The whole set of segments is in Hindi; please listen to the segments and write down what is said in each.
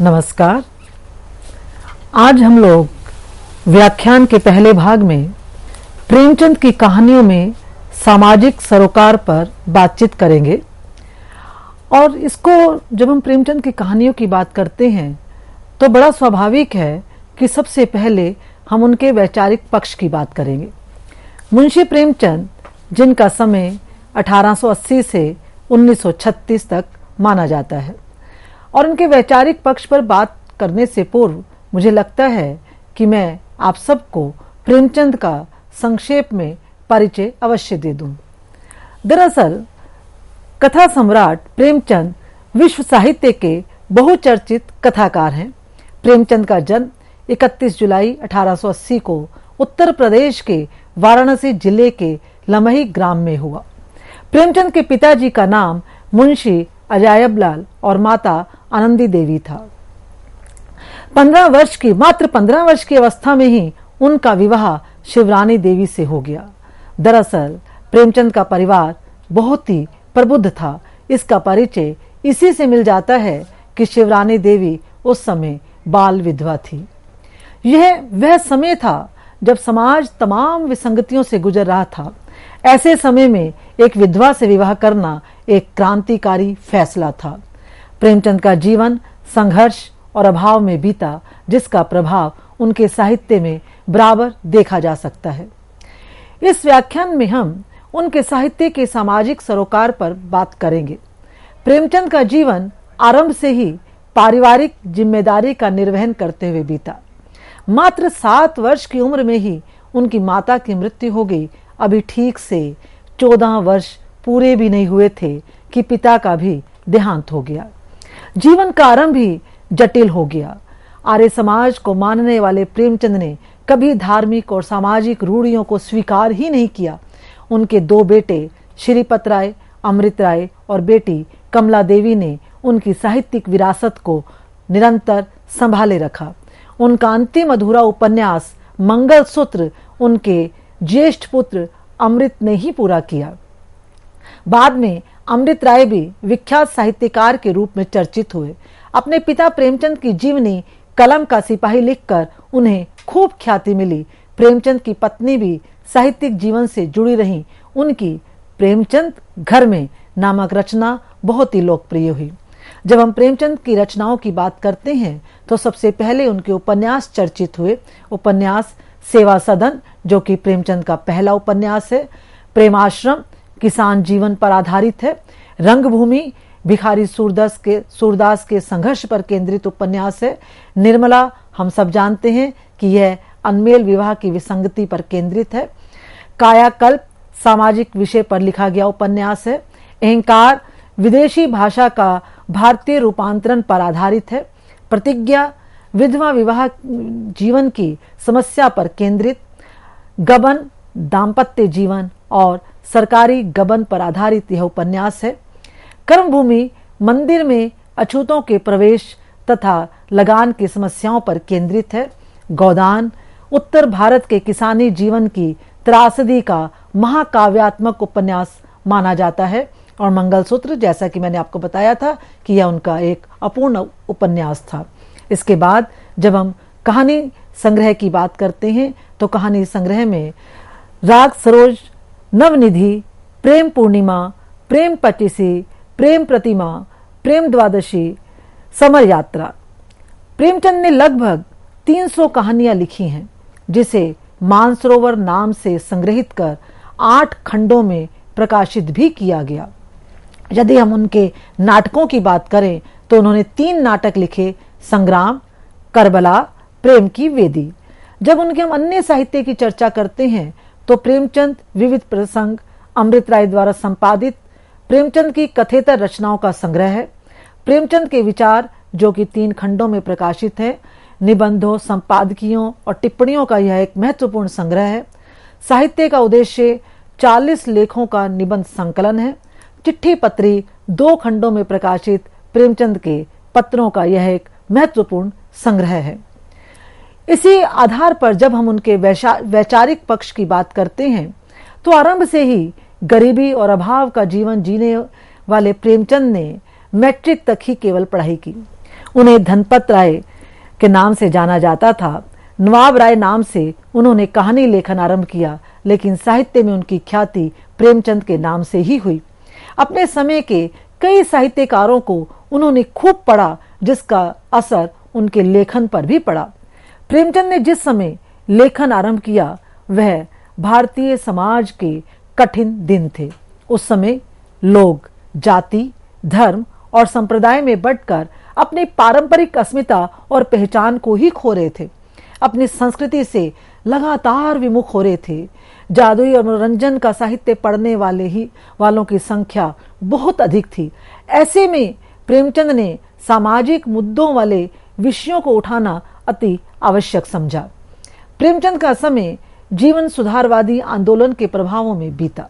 नमस्कार। आज हम लोग व्याख्यान के पहले भाग में प्रेमचंद की कहानियों में सामाजिक सरोकार पर बातचीत करेंगे। और इसको जब हम प्रेमचंद की कहानियों की बात करते हैं तो बड़ा स्वाभाविक है कि सबसे पहले हम उनके वैचारिक पक्ष की बात करेंगे। मुंशी प्रेमचंद, जिनका समय 1880 से 1936 तक माना जाता है, और उनके वैचारिक पक्ष पर बात करने से पूर्व मुझे लगता है कि मैं आप सबको प्रेमचंद का संक्षेप में परिचय अवश्य दे दूं। दरअसल कथा सम्राट प्रेमचंद विश्व साहित्य के बहुचर्चित कथाकार हैं। प्रेमचंद का जन्म 31 जुलाई 1880 को उत्तर प्रदेश के वाराणसी जिले के लमही ग्राम में हुआ। प्रेमचंद के पिताजी का नाम मुंशी अजायबलाल और माता आनंदी देवी था। मात्र 15 वर्ष की अवस्था में ही उनका विवाह शिवरानी देवी से हो गया। दरअसल प्रेमचंद का परिवार बहुत ही प्रबुद्ध था। इसका परिचय इसी से मिल जाता है कि शिवरानी देवी उस समय बाल विधवा थी। यह वह समय था जब समाज तमाम विसंगतियों से गुजर रहा था। ऐसे समय में एक विधवा से विवाह करना एक क्रांतिकारी फैसला था। प्रेमचंद का जीवन संघर्ष और अभाव में बीता, जिसका प्रभाव उनके साहित्य में बराबर देखा जा सकता है। इस व्याख्यान में हम उनके साहित्य के सामाजिक सरोकार पर बात करेंगे। प्रेमचंद का जीवन आरंभ से ही पारिवारिक जिम्मेदारी का निर्वहन करते हुए बीता। मात्र 7 वर्ष की उम्र में ही उनकी माता की मृत्यु हो गई। अभी ठीक से 14 वर्ष पूरे भी नहीं हुए थे कि पिता का भी देहांत हो गया। जीवन का आरंभ ही जटिल हो गया। आर्य समाज को मानने वाले प्रेमचंद ने कभी धार्मिक और सामाजिक रूढ़ियों को स्वीकार ही नहीं किया। उनके 2 बेटे श्रीपत राय, अमृत राय और बेटी कमला देवी ने उनकी साहित्यिक विरासत को निरंतर संभाले रखा। उनका अंतिम अधूरा उपन्यास मंगलसूत्र उनके ज्येष्ठ पुत्र अमृत ने ही पूरा किया। बाद में अमृत राय भी विख्यात साहित्यकार के रूप में चर्चित हुए। अपने पिता प्रेमचंद की जीवनी कलम का सिपाही लिखकर उन्हें खूब ख्याति मिली। प्रेमचंद की पत्नी भी साहित्यिक जीवन से जुड़ी रही। उनकी प्रेमचंद घर में नामक रचना बहुत ही लोकप्रिय हुई। जब हम प्रेमचंद की रचनाओं की बात करते हैं तो सबसे पहले उनके उपन्यास चर्चित हुए। उपन्यास सेवा सदन, जो कि प्रेमचंद का पहला उपन्यास है। प्रेमाश्रम किसान जीवन पर आधारित है। रंगभूमि भिखारी सूरदास के संघर्ष पर केंद्रित उपन्यास है। निर्मला हम सब जानते हैं कि यह अनमेल विवाह की विसंगति पर केंद्रित है। कायाकल्प सामाजिक विषय पर लिखा गया उपन्यास है। अहंकार विदेशी भाषा का भारतीय रूपांतरण पर आधारित है। प्रतिज्ञा विधवा विवाह जीवन की समस्या पर केंद्रित। गबन दाम्पत्य जीवन और सरकारी गबन पर आधारित यह उपन्यास है। कर्मभूमि मंदिर में अछूतों के प्रवेश तथा लगान की समस्याओं पर केंद्रित है। गोदान उत्तर भारत के किसानी जीवन की त्रासदी का महाकाव्यात्मक उपन्यास माना जाता है। और मंगलसूत्र, जैसा कि मैंने आपको बताया था कि यह उनका एक अपूर्ण उपन्यास था। इसके बाद जब हम कहानी संग्रह की बात करते हैं तो कहानी संग्रह में राग सरोज, नवनिधि, प्रेम पूर्णिमा, प्रेम पचीसी, प्रेम प्रतिमा, प्रेम द्वादशी, समर यात्रा। प्रेमचंद ने लगभग 300 कहानियां लिखी हैं, जिसे मानसरोवर नाम से संग्रहित कर 8 खंडों में प्रकाशित भी किया गया। यदि हम उनके नाटकों की बात करें तो उन्होंने 3 नाटक लिखे, संग्राम, करबला, प्रेम की वेदी। जब उनके हम अन्य साहित्य की चर्चा करते हैं तो प्रेमचंद विविध प्रसंग अमृत राय द्वारा संपादित प्रेमचंद की कथेतर रचनाओं का संग्रह है। प्रेमचंद के विचार, जो कि 3 खंडों में प्रकाशित है। निबंधों, संपादकियों और टिप्पणियों का यह एक महत्वपूर्ण संग्रह है। साहित्य का उद्देश्य 40 लेखों का निबंध संकलन है। चिट्ठी पत्री 2 खंडों में प्रकाशित प्रेमचंद के पत्रों का यह एक महत्वपूर्ण संग्रह है। इसी आधार पर जब हम उनके वैचारिक पक्ष की बात करते हैं तो आरंभ से ही गरीबी और अभाव का जीवन जीने वाले प्रेमचंद ने मैट्रिक तक ही केवल पढ़ाई की। उन्हें धनपत राय के नाम से जाना जाता था। नवाब राय नाम से उन्होंने कहानी लेखन आरंभ किया, लेकिन साहित्य में उनकी ख्याति प्रेमचंद के नाम से ही हुई। अपने समय के कई साहित्यकारों को उन्होंने खूब पढ़ा, जिसका असर उनके लेखन पर भी पड़ा। प्रेमचंद ने जिस समय लेखन आरंभ किया वह भारतीय समाज के कठिन दिन थे। उस समय लोग जाति, धर्म और संप्रदाय में बंटकर अपनी पारंपरिक अस्मिता और पहचान को ही खो रहे थे। अपनी संस्कृति से लगातार विमुख हो रहे थे। जादुई और मनोरंजन का साहित्य पढ़ने वालों की संख्या बहुत अधिक थी। ऐसे में प्रेमचंद ने सामाजिक मुद्दों वाले विषयों को उठाना अति आवश्यक समझा। प्रेमचंद का समय जीवन सुधारवादी आंदोलन के प्रभावों में बीता,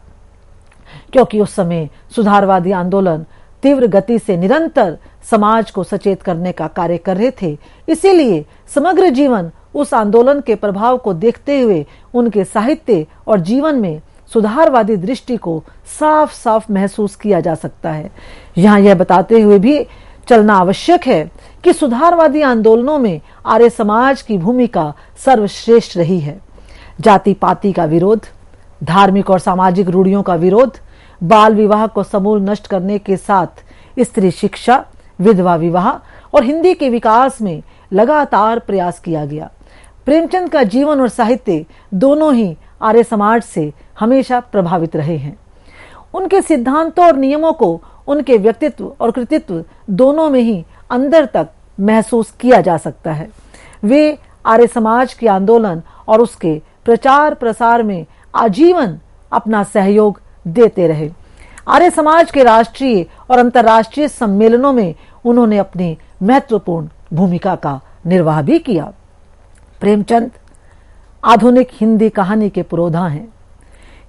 क्योंकि उस समय सुधारवादी आंदोलन तीव्र गति से निरंतर समाज को सचेत करने का कार्य कर रहे थे। इसीलिए समग्र जीवन उस आंदोलन के प्रभाव को देखते हुए उनके साहित्य और जीवन में सुधारवादी दृष्टि को साफ साफ महसूस किया जा सकता है। यहाँ यह बताते हुए भी चलना आवश्यक है कि सुधारवादी आंदोलनों में आर्य समाज की भूमिका सर्वश्रेष्ठ रही है। जाति पाति का विरोध, धार्मिक और सामाजिक रूढ़ियों का विरोध, बाल विवाह को समूल नष्ट करने के साथ स्त्री शिक्षा, विधवा विवाह और हिंदी के विकास में लगातार प्रयास किया गया। प्रेमचंद का जीवन और साहित्य दोनों ही आर्य समाज से हमेशा प्रभावित रहे हैं। उनके सिद्धांतों और नियमों को उनके व्यक्तित्व और कृतित्व दोनों में ही अंदर तक महसूस किया जा सकता है। वे आर्य समाज के आंदोलन और उसके प्रचार प्रसार में आजीवन अपना सहयोग देते रहे। आर्य समाज के राष्ट्रीय और अंतर्राष्ट्रीय सम्मेलनों में उन्होंने अपनी महत्वपूर्ण भूमिका का निर्वाह भी किया। प्रेमचंद आधुनिक हिंदी कहानी के पुरोधा हैं।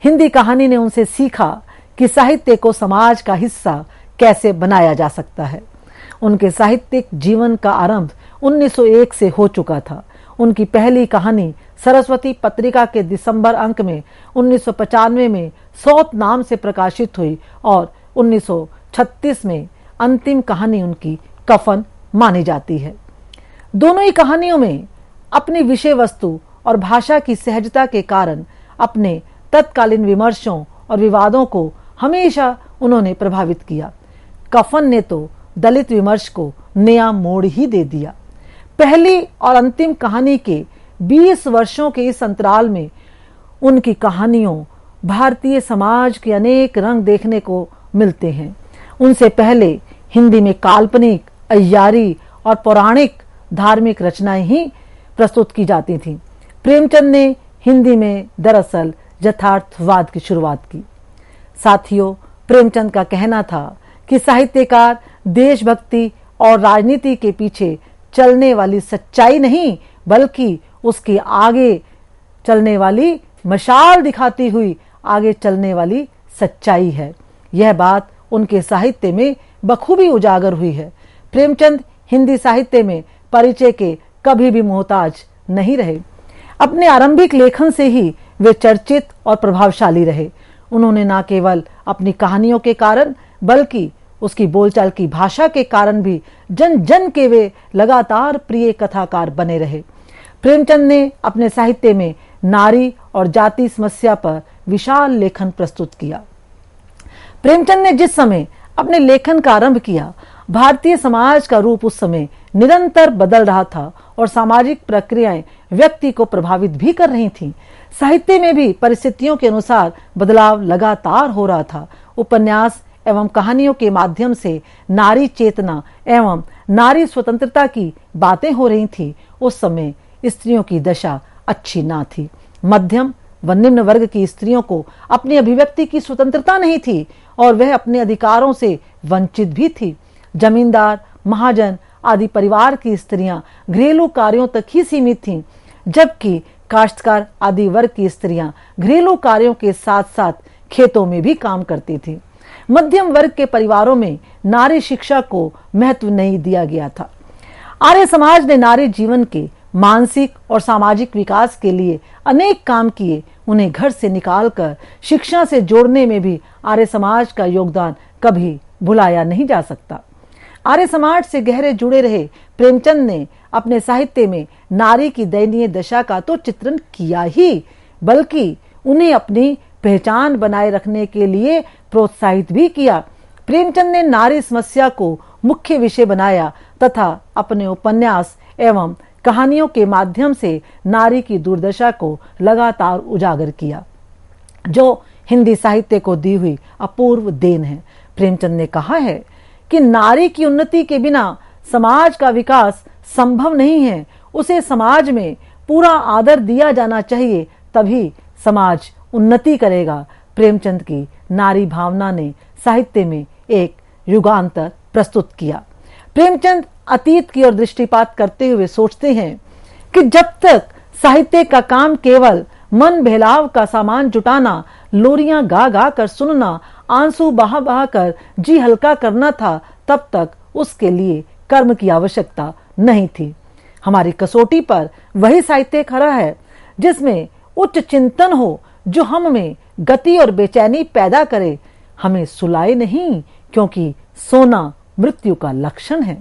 हिंदी कहानी ने उनसे सीखा कि साहित्य को समाज का हिस्सा कैसे बनाया जा सकता है। उनके साहित्यिक जीवन का आरंभ 1901 से हो चुका था। उनकी पहली कहानी सरस्वती पत्रिका के दिसंबर अंक में 1995 में सौत नाम से प्रकाशित हुई और 1936 में अंतिम कहानी उनकी कफन मानी जाती है। दोनों ही कहानियों में अपनी विषय वस्तु और भाषा की सहजता के कारण अपने तत्कालीन विमर्शों और विवादों को हमेशा उन्होंने प्रभावित किया। कफन ने तो दलित विमर्श को नया मोड़ ही दे दिया। पहली और अंतिम कहानी के 20 वर्षों के इस अंतराल में उनकी कहानियों भारतीय समाज के अनेक रंग देखने को मिलते हैं। उनसे पहले हिंदी में काल्पनिक, अय्यारी और पौराणिक धार्मिक रचनाएं ही प्रस्तुत की जाती थीं। प्रेमचंद ने हिंदी में दरअसल यथार्थवाद की शुरुआत की। साथियों, प्रेमचंद का कहना था कि साहित्यकार देशभक्ति और राजनीति के पीछे चलने वाली सच्चाई नहीं, बल्कि उसके आगे चलने वाली मशाल दिखाती हुई आगे चलने वाली सच्चाई है। यह बात उनके साहित्य में बखूबी उजागर हुई है। प्रेमचंद हिंदी साहित्य में परिचय के कभी भी मोहताज नहीं रहे। अपने आरंभिक लेखन से ही वे चर्चित और प्रभावशाली रहे। उन्होंने न केवल अपनी कहानियों के कारण बल्कि उसकी बोलचाल की भाषा के कारण भी जन जन के वे लगातार प्रिय कथाकार बने रहे। प्रेमचंद ने अपने साहित्य में नारी और जाति समस्या पर विशाल लेखन प्रस्तुत किया। प्रेमचंद ने जिस समय अपने लेखन का आरंभ किया, भारतीय समाज का रूप उस समय निरंतर बदल रहा था और सामाजिक प्रक्रियाएं व्यक्ति को प्रभावित भी कर रही थीं। साहित्य में भी परिस्थितियों के अनुसार बदलाव लगातार हो रहा था। उपन्यास एवं कहानियों के माध्यम से नारी चेतना एवं नारी स्वतंत्रता की बातें हो रही थी। उस समय स्त्रियों की दशा अच्छी ना थी। मध्यम व निम्न वर्ग की स्त्रियों को अपनी अभिव्यक्ति की स्वतंत्रता नहीं थी और वह अपने अधिकारों से वंचित भी थी। जमींदार, महाजन आदि परिवार की स्त्रियां घरेलू कार्यों तक ही सीमित थीं, जबकि काश्तकार आदि वर्ग की स्त्रियां घरेलू कार्यों के साथ साथ खेतों में भी काम करती थीं। मध्यम वर्ग के परिवारों में नारी शिक्षा को महत्व नहीं दिया गया था। आर्य समाज ने नारी जीवन के मानसिक और सामाजिक विकास के लिए अनेक काम किए। उन्हें घर से निकालकर शिक्षा से जोड़ने में भी आर्य समाज का योगदान कभी भुलाया नहीं जा सकता। आर्य समाज से गहरे जुड़े रहे प्रेमचंद ने अपने साहित्य में नारी की दयनीय दशा का तो चित्रण किया ही, बल्कि उन्हें अपनी पहचान बनाए रखने के लिए प्रोत्साहित भी किया। प्रेमचंद ने नारी समस्या को मुख्य विषय बनाया तथा अपने उपन्यास एवं कहानियों के माध्यम से नारी की दुर्दशा को लगातार उजागर किया, जो हिंदी साहित्य को दी हुई अपूर्व देन है। प्रेमचंद ने कहा है कि नारी की उन्नति के बिना समाज का विकास संभव नहीं है। उसे समाज में पूरा आदर दिया जाना चाहिए, तभी समाज उन्नति करेगा। प्रेमचंद की नारी भावना ने साहित्य में एक युगांतर प्रस्तुत किया। प्रेमचंद अतीत की ओर दृष्टिपात करते हुए सोचते हैं कि जब तक साहित्य का काम केवल मन बहलाव का सामान जुटाना, लोरियां गा गा कर सुनना, आंसू बहा बहा कर जी हल्का करना था, तब तक उसके लिए कर्म की आवश्यकता नहीं थी। हमारी कसौटी पर वही साहित्य खड़ा है जिसमें उच्च चिंतन हो, जो हम में गति और बेचैनी पैदा करे, हमें सुलाए नहीं, क्योंकि सोना मृत्यु का लक्षण है।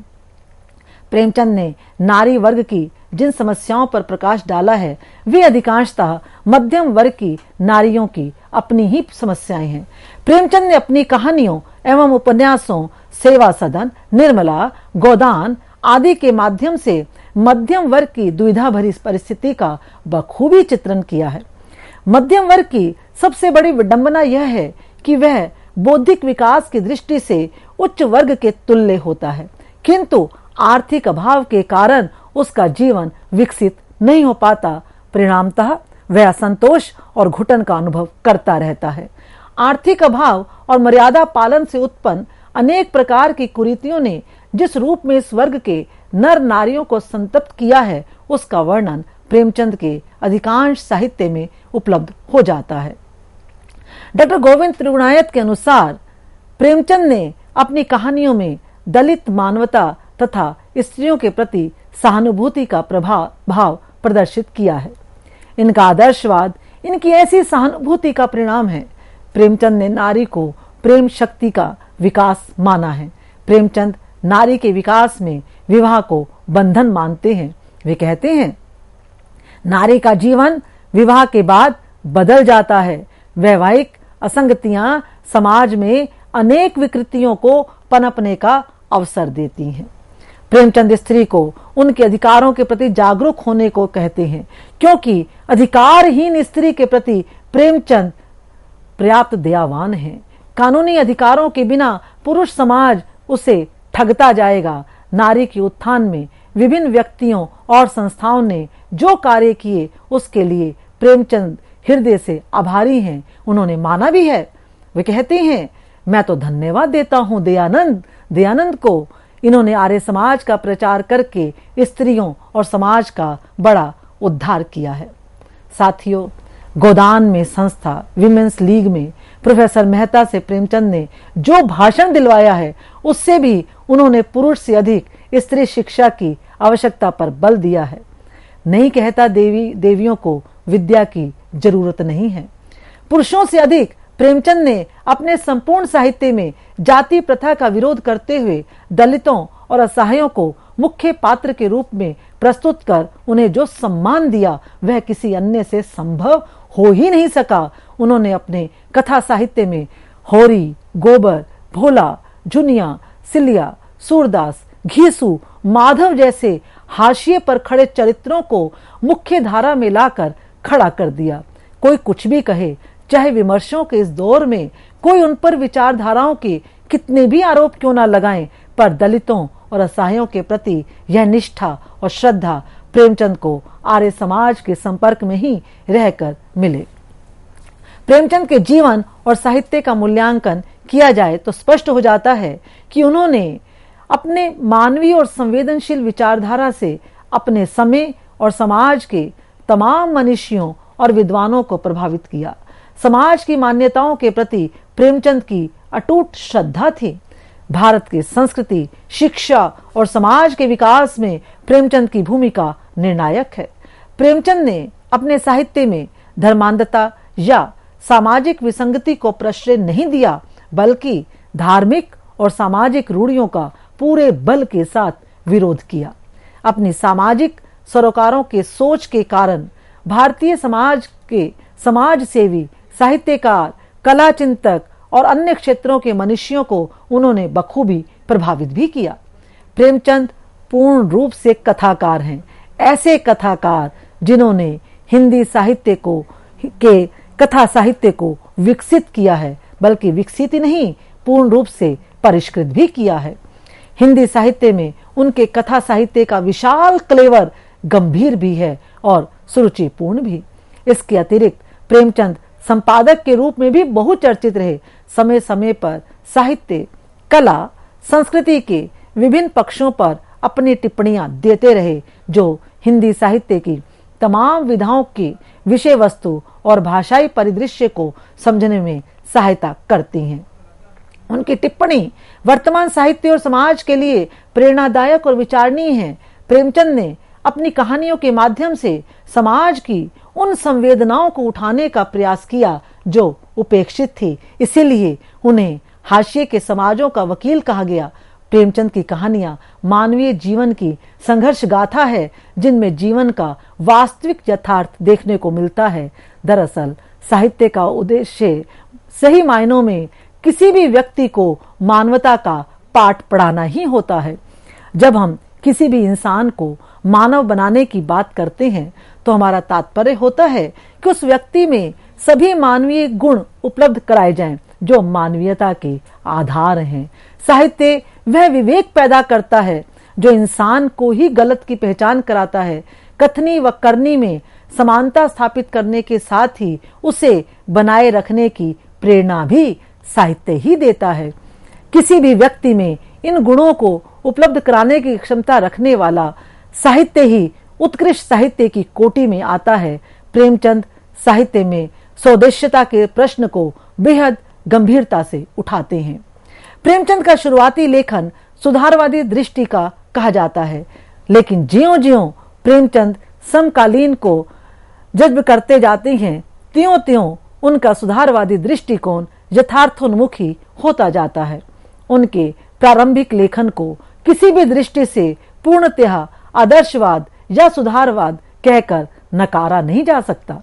प्रेमचंद ने नारी वर्ग की जिन समस्याओं पर प्रकाश डाला है, वे अधिकांशतः मध्यम वर्ग की नारियों की अपनी ही समस्याएं हैं। प्रेमचंद ने अपनी कहानियों एवं उपन्यासों सेवा सदन, निर्मला, गोदान आदि के माध्यम से मध्यम वर्ग की दुविधा भरी परिस्थिति का बखूबी चित्रण किया है। मध्यम वर्ग की सबसे बड़ी विडंबना यह है कि वह बौद्धिक विकास की दृष्टि से उच्च वर्ग के तुल्य होता है, किंतु आर्थिक अभाव के कारण उसका जीवन विकसित नहीं हो पाता। परिणामतः वह असंतोष और घुटन का अनुभव करता रहता है। आर्थिक अभाव और मर्यादा पालन से उत्पन्न अनेक प्रकार की कुरीतियों ने जिस रूप में इस वर्ग के नर नारियों को संतप्त किया है, उसका वर्णन प्रेमचंद के अधिकांश साहित्य में उपलब्ध हो जाता है। डॉक्टर गोविंद त्रिगुणायत के अनुसार प्रेमचंद ने अपनी कहानियों में दलित मानवता तथा स्त्रियों के प्रति सहानुभूति का भाव प्रदर्शित किया है। इनका आदर्शवाद इनकी ऐसी सहानुभूति का परिणाम है। प्रेमचंद ने नारी को प्रेम शक्ति का विकास माना है। प्रेमचंद नारी के विकास में विवाह को बंधन मानते हैं। वे कहते हैं, नारी का जीवन विवाह के बाद बदल जाता है। वैवाहिक असंगतियां समाज में अनेक विकृतियों को पनपने का अवसर देती हैं। प्रेमचंद स्त्री को उनके अधिकारों के प्रति जागरूक होने को कहते हैं, क्योंकि अधिकारहीन स्त्री के प्रति प्रेमचंद पर्याप्त दयावान है। कानूनी अधिकारों के बिना पुरुष समाज उसे ठगता जाएगा। नारी के उत्थान में विभिन्न व्यक्तियों और संस्थाओं ने जो कार्य किए, उसके लिए प्रेमचंद हृदय से आभारी हैं। उन्होंने माना भी है। वे कहते हैं, मैं तो धन्यवाद देता हूं दयानंद को। इन्होंने आर्य समाज का प्रचार करके स्त्रियों और समाज का बड़ा उद्धार किया है। साथियों, गोदान में संस्था विमेंस लीग में प्रोफेसर मेहता से प्रेमचंद ने जो भाषण दिलवाया है, उससे भी उन्होंने पुरुष से अधिक स्त्री शिक्षा की आवश्यकता पर बल दिया है। नहीं कहता देवियों को विद्या की जरूरत नहीं है। पुरुषों से अधिक प्रेमचंद ने अपने संपूर्ण साहित्य में जाति प्रथा का विरोध करते हुए दलितों और असहायों को मुख्य पात्र के रूप में प्रस्तुत कर उन्हें जो सम्मान दिया, वह किसी अन्य से संभव हो ही नहीं सका। उन्होंने अपने कथा साहित्य में होरी, गोबर, भोला, झुनिया, सिलिया, सूरदास, घीसू, माधव जैसे हाशिए पर खड़े चरित्रों को मुख्य धारा में लाकर खड़ा कर दिया। कोई कुछ भी कहे, चाहे विमर्शों के इस दौर में कोई उन पर विचारधाराओं के कितने भी आरोप क्यों ना लगाएं, पर दलितों और असहायों के प्रति यह निष्ठा और श्रद्धा प्रेमचंद को आर्य समाज के संपर्क में ही रहकर मिले। प्रेमचंद के जीवन और साहित्य का मूल्यांकन किया जाए तो स्पष्ट हो जाता है कि उन्होंने अपने मानवीय और संवेदनशील विचारधारा से अपने समय और समाज के तमाम मनीषियों और विद्वानों को प्रभावित किया। समाज की मान्यताओं के प्रति प्रेमचंद की अटूट श्रद्धा थी। भारत की संस्कृति, शिक्षा और समाज के विकास में प्रेमचंद की भूमिका निर्णायक है। प्रेमचंद ने अपने साहित्य में धर्मांधता या सामाजिक विसंगति को प्रश्रय नहीं दिया, बल्कि धार्मिक और सामाजिक रूढ़ियों का पूरे बल के साथ विरोध किया। अपनी सामाजिक सरोकारों के सोच के कारण भारतीय समाज के समाज सेवी, साहित्यकार, कला चिंतक और अन्य क्षेत्रों के मनुष्यों को उन्होंने बखूबी प्रभावित भी किया। प्रेमचंद पूर्ण रूप से कथाकार हैं, ऐसे कथाकार जिन्होंने हिंदी साहित्य के कथा साहित्य को विकसित किया है, बल्कि विकसित ही नहीं, पूर्ण रूप से परिष्कृत भी किया है। हिंदी साहित्य में उनके कथा साहित्य का विशाल क्लेवर गंभीर भी है और सुरुचिपूर्ण भी। इसके अतिरिक्त प्रेमचंद संपादक के रूप में भी बहुचर्चित रहे। समय समय पर साहित्य, कला, संस्कृति के विभिन्न पक्षों पर अपनी टिप्पणियां देते रहे, जो हिंदी साहित्य की तमाम विधाओं की विषय वस्तु और भाषाई परिदृश्य को समझने में सहायता करती हैं। उनकी टिप्पणी वर्तमान साहित्य और समाज के लिए प्रेरणादायक और विचारणीय है। प्रेमचंद ने अपनी कहानियों के माध्यम से समाज की उन संवेदनाओं को उठाने का प्रयास किया जो उपेक्षित थी, इसीलिए उन्हें हाशिए के समाजों का वकील कहा गया। प्रेमचंद की कहानियां मानवीय जीवन की संघर्ष गाथा है, जिनमें जीवन का वास्तविक यथार्थ देखने को मिलता है। दरअसल साहित्य का उद्देश्य सही मायनों में किसी भी व्यक्ति को मानवता का पाठ पढ़ाना ही होता है। जब हम किसी भी इंसान को मानव बनाने की बात करते हैं तो हमारा तात्पर्य होता है कि उस व्यक्ति में सभी मानवीय गुण उपलब्ध कराए जाएं जो मानवीयता के आधार हैं। साहित्य वह विवेक पैदा करता है जो इंसान को ही गलत की पहचान कराता है। कथनी व करनी में समानता स्थापित करने के साथ ही उसे बनाए रखने की प्रेरणा भी साहित्य ही देता है। किसी भी व्यक्ति में इन गुणों को उपलब्ध कराने की क्षमता रखने वाला साहित्य ही उत्कृष्ट साहित्य की कोटि में आता है। प्रेमचंद साहित्य में स्वदेश्यता के प्रश्न को बेहद गंभीरता से उठाते हैं। प्रेमचंद का शुरुआती लेखन सुधारवादी दृष्टि का कहा जाता है, लेकिन ज्यों-ज्यों प्रेमचंद समकालीन को जज्ब करते जाते हैं, त्यों-त्यों उनका सुधारवादी दृष्टिकोण यथार्थोन्मुखी होता जाता है। उनके प्रारंभिक लेखन को किसी भी दृष्टि से पूर्णतः आदर्शवाद या सुधारवाद कहकर नकारा नहीं जा सकता।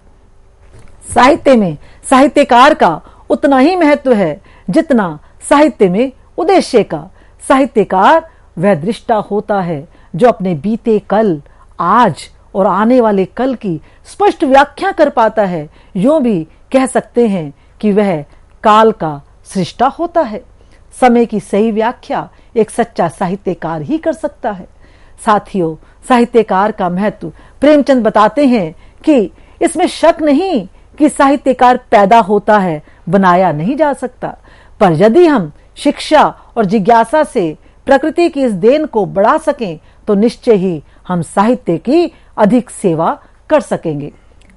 साहित्य में साहित्यकार का उतना ही महत्व है जितना साहित्य में उद्देश्य का। साहित्यकार वह दृष्टा होता है जो अपने बीते कल, आज और आने वाले कल की स्पष्ट व्याख्या कर पाता है। यूं भी कह सकते हैं कि वह काल का सृष्टा होता है। समय की सही व्याख्या एक सच्चा साहित्यकार ही कर सकता है। साथियों, साहित्यकार का महत्व प्रेमचंद बताते हैं कि इसमें शक नहीं कि साहित्यकार पैदा होता है, बनाया नहीं जा सकता। पर यदि हम शिक्षा और जिज्ञासा से प्रकृति की इस देन को बढ़ा सकें तो निश्चय ही हम साहित्य की अधिक सेवा कर सकेंगे।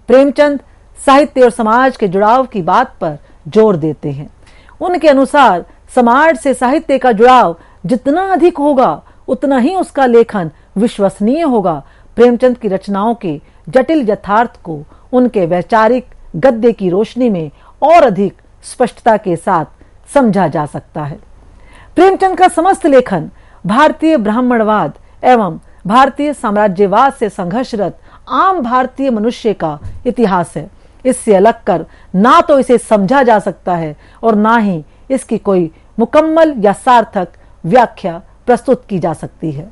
प्रेमचंद साहित्य और समाज के जुड़ाव की बात पर जोर देते हैं। उनके अनुसार समाज से साहित्य का जुड़ाव जितना अधिक होगा उतना ही उसका लेखन विश्वसनीय होगा। प्रेमचंद की रचनाओं के जटिल यथार्थ को उनके वैचारिक गद्य की रोशनी में और अधिक स्पष्टता के साथ समझा जा सकता है। प्रेमचंद का समस्त लेखन भारतीय ब्राह्मणवाद एवं भारतीय साम्राज्यवाद से संघर्षरत आम भारतीय मनुष्य का इतिहास है। इससे अलग कर ना तो इसे समझा जा सकता है और ना ही इसकी कोई मुकम्मल या सार्थक व्याख्या प्रस्तुत की जा सकती है।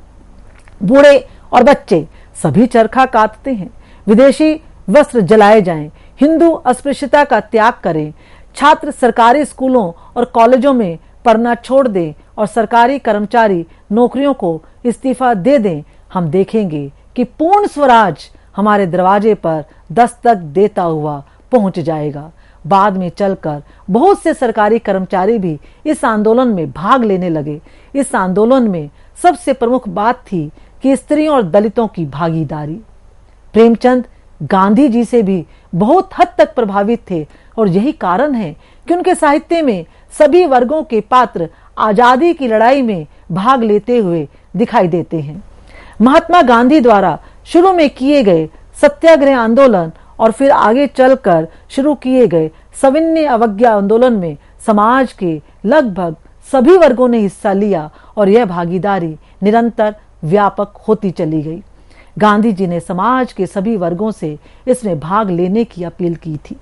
बूढ़े और बच्चे सभी चरखा काटते हैं, विदेशी वस्त्र जलाए जाएं, हिंदू अस्पृश्यता का त्याग करें, छात्र सरकारी स्कूलों और कॉलेजों में पढ़ना छोड़ दें और सरकारी कर्मचारी नौकरियों को इस्तीफा दे दें, हम देखेंगे कि पूर्ण स्वराज हमारे दरवाजे पर दस्तक देता हुआ पहुंच जाएगा। बाद में चलकर बहुत से सरकारी कर्मचारी भी इस आंदोलन में भाग लेने लगे। इस आंदोलन में सबसे प्रमुख बात थी कि स्त्रियों और दलितों की भागीदारी। प्रेमचंद गांधी जी से भी बहुत हद तक प्रभावित थे और यही कारण है कि उनके साहित्य में सभी वर्गों के पात्र आजादी की लड़ाई में भाग लेते हुए दिखाई देते हैं। महात्मा गांधी द्वारा शुरू में किए गए सत्याग्रह आंदोलन और फिर आगे चलकर शुरू किए गए सविनय अवज्ञा आंदोलन में समाज के लगभग सभी वर्गों ने हिस्सा लिया और यह भागीदारी निरंतर व्यापक होती चली गई। गांधी जी ने समाज के सभी वर्गों से इसमें भाग लेने की अपील की थी।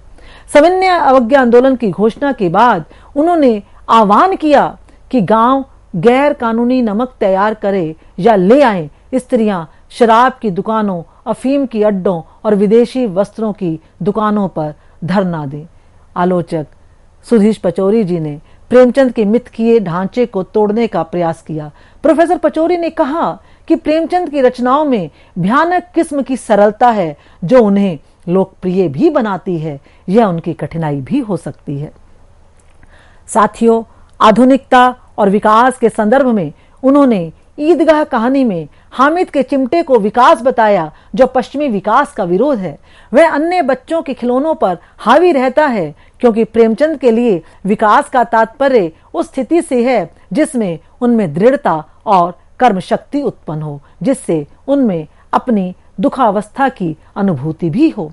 सविनय अवज्ञा आंदोलन की घोषणा के बाद उन्होंने आह्वान किया कि गांव गैर कानूनी नमक तैयार करे या ले आए, स्त्रियां शराब की दुकानों, अफीम की अड्डों और विदेशी वस्त्रों की दुकानों पर धरना दें। आलोचक सुधीश पचौरी जी ने प्रेमचंद के मिथ किए ढांचे को तोड़ने का प्रयास किया। प्रोफेसर पचौरी ने कहा कि प्रेमचंद की रचनाओं में भयानक किस्म की सरलता है जो उन्हें लोकप्रिय भी बनाती है, यह उनकी कठिनाई भी हो सकती है। साथियों, आधुनिकता और विकास के संदर्भ में उन्होंने ईदगाह कहानी में हामिद के चिमटे को विकास बताया जो पश्चिमी विकास का विरोध है। वह अन्य बच्चों के खिलौनों पर हावी रहता है क्योंकि प्रेमचंद के लिए विकास का तात्पर्य उस स्थिति से है जिसमें उनमें दृढ़ता और कर्म शक्ति उत्पन्न हो, जिससे उनमें अपनी दुखावस्था की अनुभूति भी हो।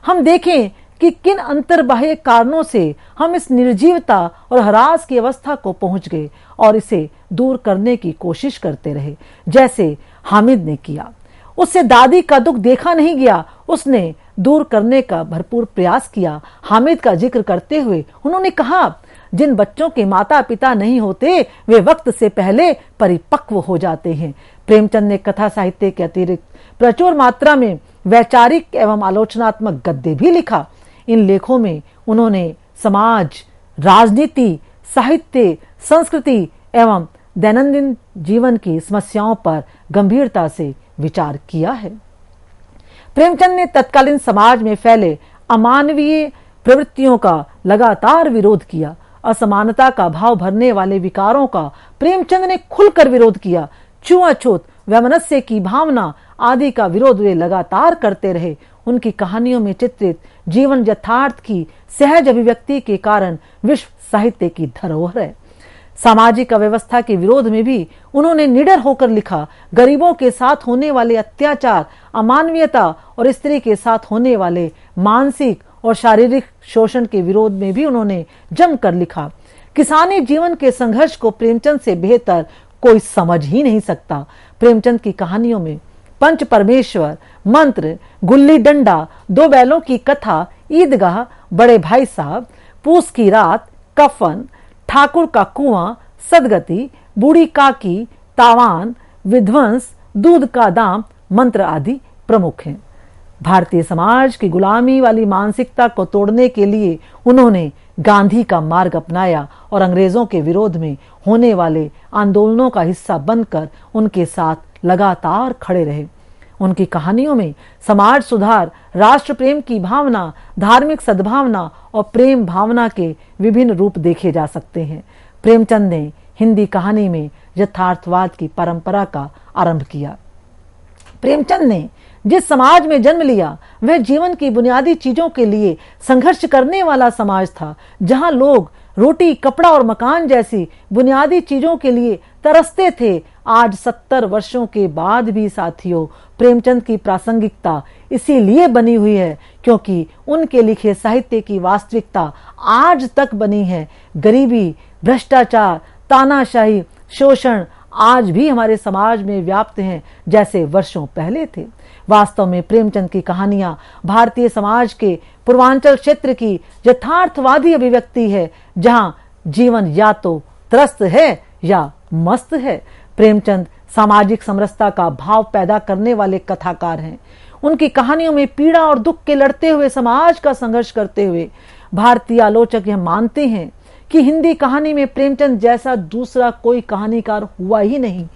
हम देखें कि किन अंतर्बाह्य कारणों से हम इस निर्जीवता और हरास की अवस्था को पहुंच गए और इसे दूर करने की कोशिश करते रहे, जैसे हामिद ने किया। उससे दादी का दुख देखा नहीं गया, उसने दूर करने का भरपूर प्रयास किया। हामिद का जिक्र करते हुए उन्होंने कहा, जिन बच्चों के माता पिता नहीं होते वे वक्त से पहले परिपक्व हो जाते हैं। प्रेमचंद ने कथा साहित्य के अतिरिक्त प्रचुर मात्रा में वैचारिक एवं आलोचनात्मक गद्य भी लिखा। इन लेखों में उन्होंने समाज, राजनीति, साहित्य, संस्कृति एवं दैनंदिन जीवन की समस्याओं पर गंभीरता से विचार किया है। प्रेमचंद ने तत्कालीन समाज में फैले अमानवीय प्रवृत्तियों का लगातार विरोध किया। असमानता का भाव भरने वाले विकारों का प्रेमचंद ने खुलकर विरोध किया। छुआछूत, वैमनस्य की भावना आदि का विरोध वे लगातार करते रहे। उनकी कहानियों में चित्रित जीवन यथार्थ की सहज अभिव्यक्ति के कारण विश्व साहित्य की धरोहर है। सामाजिक अव्यवस्था के विरोध में भी उन्होंने निडर होकर लिखा। गरीबों के साथ होने वाले अत्याचार, अमानवीयता और स्त्री के साथ होने वाले मानसिक और शारीरिक शोषण के विरोध में भी उन्होंने जमकर लिखा। किसानी जीवन के संघर्ष को प्रेमचंद से बेहतर कोई समझ ही नहीं सकता। प्रेमचंद की कहानियों में पंच परमेश्वर, मंत्र, गुल्ली डंडा, दो बैलों की कथा, ईदगाह, बड़े भाई साहब, पूस की रात, कफन, ठाकुर का कुआं, सदगति, बूढ़ी काकी, तावान, विध्वंस, दूध का दाम, मंत्र आदि प्रमुख हैं। भारतीय समाज की गुलामी वाली मानसिकता को तोड़ने के लिए उन्होंने गांधी का मार्ग अपनाया और अंग्रेजों के विरोध में होने वाले आंदोलनों का हिस्सा बनकर उनके साथ लगातार खड़े रहे। उनकी कहानियों में समाज सुधार, राष्ट्र प्रेम की भावना, धार्मिक सद्भावना और प्रेम भावना के विभिन्न रूप देखे जा सकते हैं। प्रेमचंद ने हिंदी कहानी में यथार्थवाद की परंपरा का आरंभ किया। प्रेमचंद ने जिस समाज में जन्म लिया वह जीवन की बुनियादी चीजों के लिए संघर्ष करने वाला समाज था, जहां लोग रोटी, कपड़ा और मकान जैसी बुनियादी चीजों के लिए तरसते थे। आज 70 वर्षों के बाद भी साथियों, प्रेमचंद की प्रासंगिकता इसीलिए बनी हुई है क्योंकि उनके लिखे साहित्य की वास्तविकता आज तक बनी है। गरीबी, भ्रष्टाचार, तानाशाही, शोषण आज भी हमारे समाज में व्याप्त हैं जैसे वर्षों पहले थे। वास्तव में प्रेमचंद की कहानियां भारतीय समाज के पूर्वांचल क्षेत्र की यथार्थवादी अभिव्यक्ति है, जहां जीवन या तो त्रस्त है या मस्त है। प्रेमचंद सामाजिक समरसता का भाव पैदा करने वाले कथाकार हैं। उनकी कहानियों में पीड़ा और दुख के लड़ते हुए समाज का संघर्ष करते हुए भारतीय आलोचक यह मानते हैं कि हिंदी कहानी में प्रेमचंद जैसा दूसरा कोई कहानीकार हुआ ही नहीं।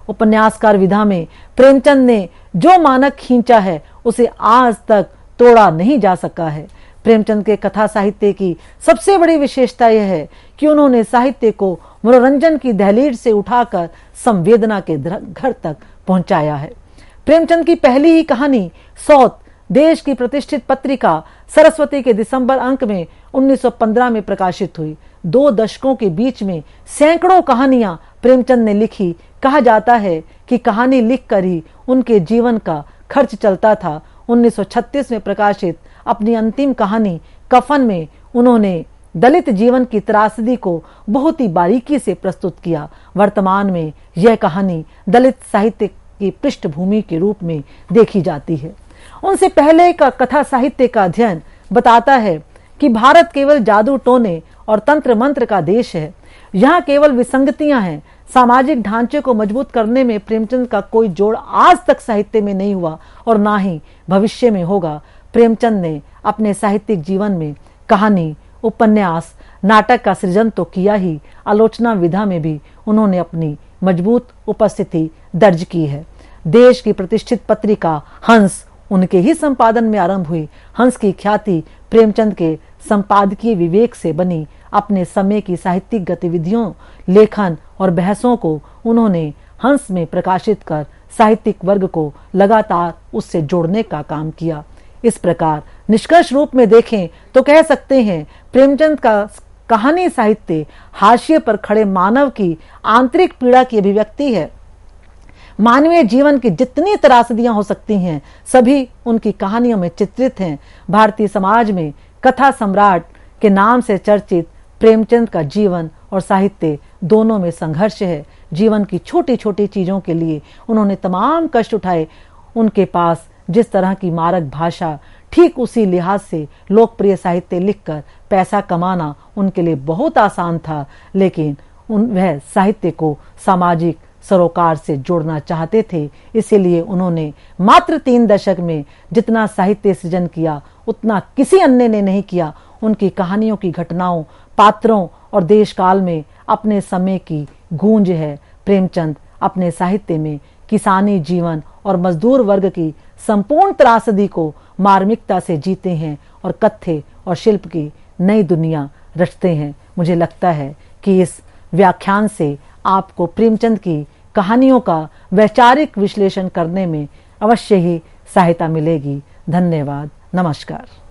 उपन्यासकार विधा में प्रेमचंद ने जो मानक खींचा है उसे आज तक तोड़ा नहीं जा सका है। प्रेमचंद के कथा साहित्य की सबसे बड़ी विशेषता यह है कि उन्होंने साहित्य को मनोरंजन की दहलीज से उठाकर संवेदना के घर तक पहुंचाया है। प्रेमचंद की पहली ही कहानी सौत देश की प्रतिष्ठित पत्रिका सरस्वती के दिसंबर अंक में 1915 में प्रकाशित हुई। 2 दशकों के बीच में सैकड़ों कहानियां प्रेमचंद ने लिखी। कहा जाता है कि कहानी लिखकर ही उनके जीवन का खर्च चलता था। 1936 में प्रकाशित अपनी अंतिम कहानी कफन में उन्होंने दलित जीवन की त्रासदी को बहुत ही बारीकी से प्रस्तुत किया। वर्तमान में यह कहानी दलित साहित्य की पृष्ठभूमि के रूप में देखी जाती है। उनसे पहले का कथा साहित्य का अध्ययन बताता है कि भारत केवल जादू टोने और तंत्र मंत्र का देश है। यहाँ केवल विसंगतियां हैं। सामाजिक ढांचे को मजबूत करने में प्रेमचंद का कोई जोड़ आज तक साहित्य में नहीं हुआ और ना ही भविष्य में होगा। प्रेमचंद ने अपने साहित्यिक जीवन में कहानी, उपन्यास, नाटक का सृजन तो किया ही, आलोचना विधा में भी उन्होंने अपनी मजबूत उपस्थिति दर्ज की है। देश की प्रतिष्ठित पत्रिका हंस उनके ही संपादन में आरंभ हुई। हंस की ख्याति प्रेमचंद के संपादकीय विवेक से बनी। अपने समय की साहित्यिक गतिविधियों, लेखन और बहसों को उन्होंने हंस में प्रकाशित कर साहित्यिक वर्ग को लगातार उससे जोड़ने का काम किया। इस प्रकार निष्कर्ष रूप में देखें तो कह सकते हैं प्रेमचंद का कहानी साहित्य हाशिए पर खड़े मानव की आंतरिक पीड़ा की अभिव्यक्ति है। मानवीय जीवन की जितनी त्रासदियां हो सकती हैं सभी उनकी कहानियों में चित्रित हैं। भारतीय समाज में कथा सम्राट के नाम से चर्चित प्रेमचंद का जीवन और साहित्य दोनों में संघर्ष है। जीवन की छोटी छोटी चीजों के लिए उन्होंने तमाम कष्ट उठाए। उनके पास जिस तरह की मारक भाषा, ठीक उसी लिहाज से लोकप्रिय साहित्य लिखकर पैसा कमाना उनके लिए बहुत आसान था, लेकिन वह साहित्य को सामाजिक सरोकार से जोड़ना चाहते थे। इसीलिए उन्होंने मात्र 3 दशक में जितना साहित्य सृजन किया उतना किसी अन्य ने नहीं किया। उनकी कहानियों की घटनाओं, पात्रों और देश काल में अपने समय की गूंज है। प्रेमचंद अपने साहित्य में किसानी जीवन और मजदूर वर्ग की संपूर्ण त्रासदी को मार्मिकता से जीते हैं और कथ्य और शिल्प की नई दुनिया रचते हैं। मुझे लगता है कि इस व्याख्यान से आपको प्रेमचंद की कहानियों का वैचारिक विश्लेषण करने में अवश्य ही सहायता मिलेगी। धन्यवाद। नमस्कार।